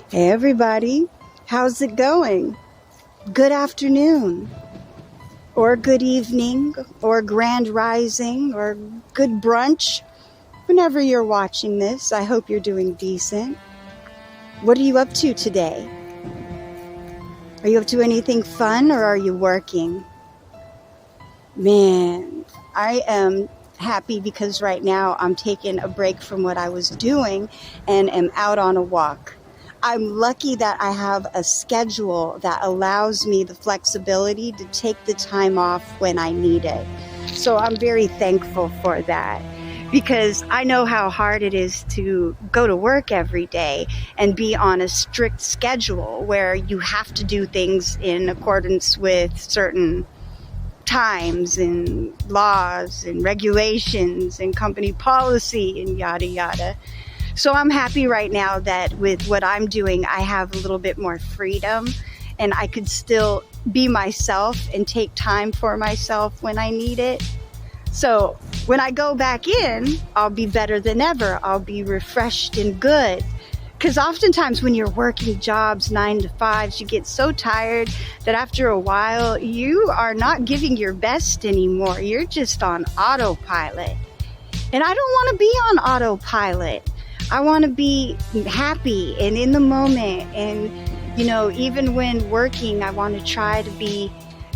Hey everybody, how's it going? Good afternoon, or good evening, or grand rising, or good brunch. Whenever you're watching this, I hope you're doing decent. What are you up to today? Are you up to anything fun or are you working? Man, I am happy because right now I'm taking a break from what I was doing and am out on a walk. I'm lucky that I have a schedule that allows me the flexibility to take the time off when I need it. So I'm very thankful for that because I know how hard it is to go to work every day and be on a strict schedule where you have to do things in accordance with certain times and laws and regulations and company policy and yada yada. So I'm happy right now that with what I'm doing, I have a little bit more freedom and I could still be myself and take time for myself when I need it. So when I go back in, I'll be better than ever. I'll be refreshed and good. Because oftentimes when you're working jobs 9 to 5s, you get so tired that after a while, you are not giving your best anymore. You're just on autopilot. And I don't want to be on autopilot. I want to be happy and in the moment. And, even when working, I want to try to be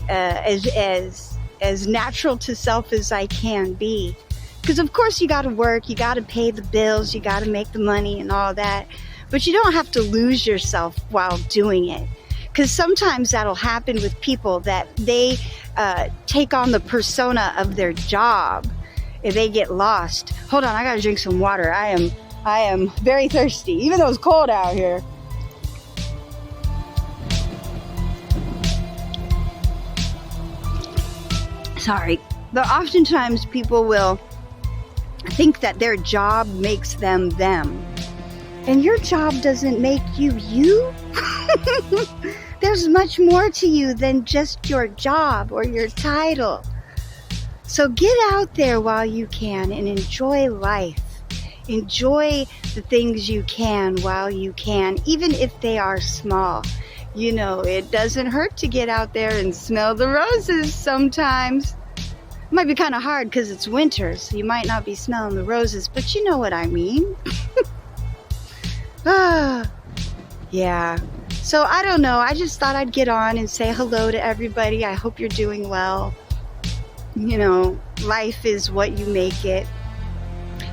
as natural to self as I can be. Because, of course, you got to work, you got to pay the bills, you got to make the money and all that. But you don't have to lose yourself while doing it. Because sometimes that'll happen with people that they take on the persona of their job if they get lost. Hold on, I got to drink some water. I am very thirsty, even though it's cold out here. Sorry. But oftentimes people will think that their job makes them them. And your job doesn't make you you. There's much more to you than just your job or your title. So get out there while you can and enjoy life. Enjoy the things you can while you can, even if they are small. It doesn't hurt to get out there and smell the roses sometimes. It might be kind of hard because it's winter, so you might not be smelling the roses, but you know what I mean. Yeah. So I don't know. I just thought I'd get on and say hello to everybody. I hope you're doing well. Life is what you make it.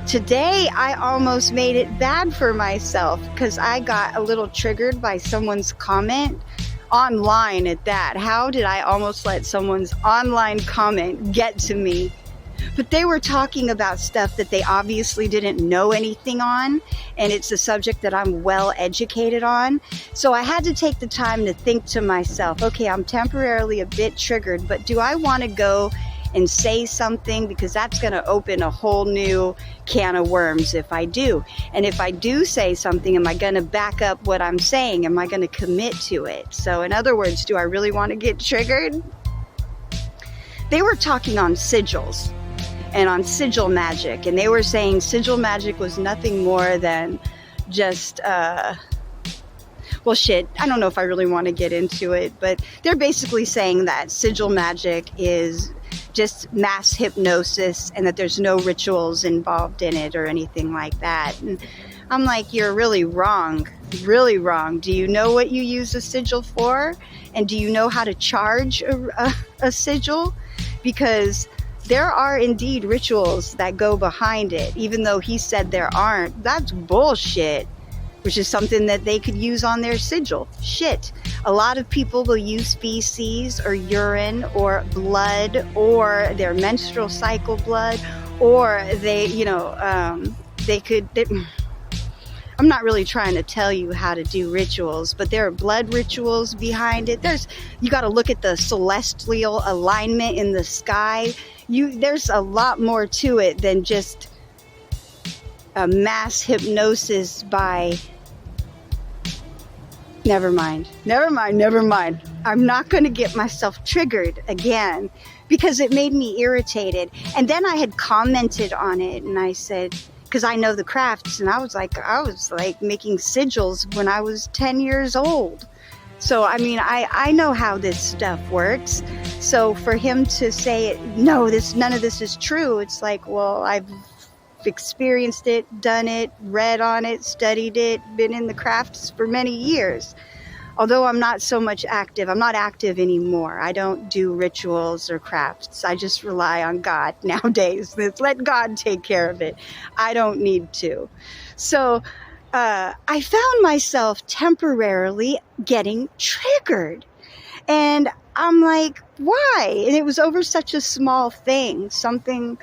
Today, I almost made it bad for myself because I got a little triggered by someone's comment online at that. How did I almost let someone's online comment get to me? But they were talking about stuff that they obviously didn't know anything on, and it's a subject that I'm well educated on. So I had to take the time to think to myself, okay, I'm temporarily a bit triggered, but do I want to go and say something, because that's going to open a whole new can of worms if I do. And if I do say something, am I going to back up what I'm saying? Am I going to commit to it? So in other words, do I really want to get triggered? They were talking on sigils and on sigil magic, and they were saying sigil magic was nothing more than just well, shit, I don't know if I really want to get into it, but they're basically saying that sigil magic is just mass hypnosis and that there's no rituals involved in it or anything like that. And I'm like, you're really wrong. Really wrong. Do you know what you use a sigil for? And do you know how to charge a sigil? Because there are indeed rituals that go behind it, even though he said there aren't. That's bullshit. Which is something that they could use on their sigil. Shit. A lot of people will use feces or urine or blood or their menstrual cycle blood, or I'm not really trying to tell you how to do rituals, but there are blood rituals behind it. You got to look at the celestial alignment in the sky. There's a lot more to it than just a mass hypnosis by... Never mind. I'm not going to get myself triggered again because it made me irritated. And then I had commented on it and I said, because I know the crafts, and I was like making sigils when I was 10 years old. So I mean, I know how this stuff works. So for him to say, no, none of this is true, it's like, well, I've experienced it, done it, read on it, studied it, been in the crafts for many years. Although I'm not so much active, I'm not active anymore. I don't do rituals or crafts. I just rely on God nowadays. Let God take care of it. I don't need to. So I found myself temporarily getting triggered. And I'm like, why? And it was over such a small thing, something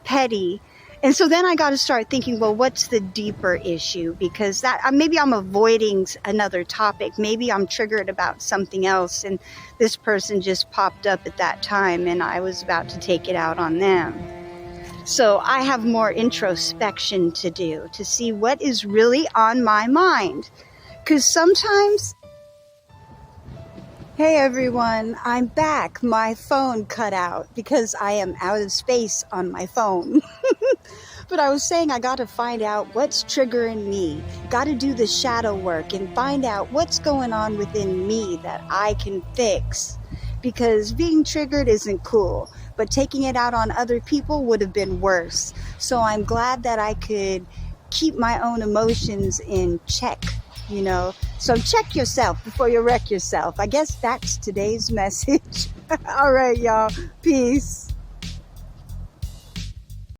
petty. And so then I got to start thinking, well, what's the deeper issue? Because that maybe I'm avoiding another topic. Maybe I'm triggered about something else, and this person just popped up at that time, and I was about to take it out on them. So I have more introspection to do to see what is really on my mind. Because sometimes... Hey everyone, I'm back. My phone cut out because I am out of space on my phone. But I was saying I got to find out what's triggering me. Got to do the shadow work and find out what's going on within me that I can fix. Because being triggered isn't cool, but taking it out on other people would have been worse. So I'm glad that I could keep my own emotions in check. You know, so check yourself before you wreck yourself. I guess that's today's message. All right, y'all. Peace.